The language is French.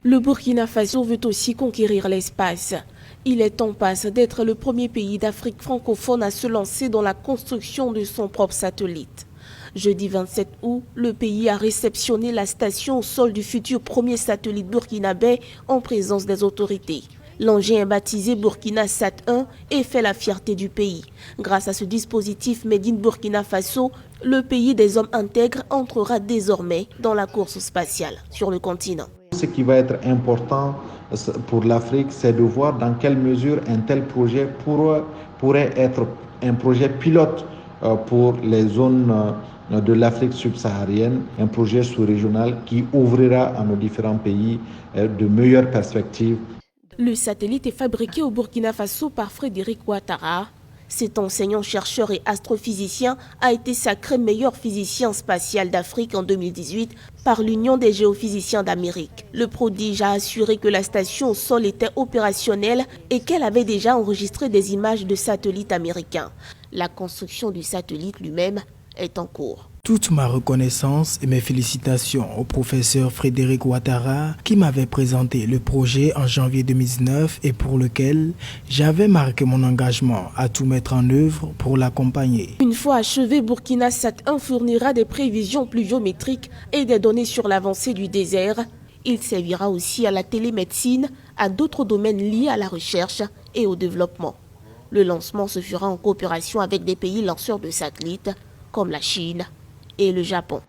Le Burkina Faso veut aussi conquérir l'espace. Il est en passe d'être le premier pays d'Afrique francophone à se lancer dans la construction de son propre satellite. Jeudi 27 août, le pays a réceptionné la station au sol du futur premier satellite burkinabé en présence des autorités. L'engin est baptisé Burkina Sat 1 et fait la fierté du pays. Grâce à ce dispositif Made in Burkina Faso, le pays des hommes intègres entrera désormais dans la course spatiale sur le continent. Ce qui va être important pour l'Afrique, c'est de voir dans quelle mesure un tel projet pourrait être un projet pilote pour les zones de l'Afrique subsaharienne, un projet sous-régional qui ouvrira à nos différents pays de meilleures perspectives. Le satellite est fabriqué au Burkina Faso par Frédéric Ouattara. Cet enseignant-chercheur et astrophysicien a été sacré meilleur physicien spatial d'Afrique en 2018 par l'Union des géophysiciens d'Amérique. Le prodige a assuré que la station au sol était opérationnelle et qu'elle avait déjà enregistré des images de satellites américains. La construction du satellite lui-même est en cours. Toute ma reconnaissance et mes félicitations au professeur Frédéric Ouattara qui m'avait présenté le projet en janvier 2019 et pour lequel j'avais marqué mon engagement à tout mettre en œuvre pour l'accompagner. Une fois achevé, Burkina Sat 1 fournira des prévisions pluviométriques et des données sur l'avancée du désert. Il servira aussi à la télémédecine, à d'autres domaines liés à la recherche et au développement. Le lancement se fera en coopération avec des pays lanceurs de satellites comme la Chine et le Japon.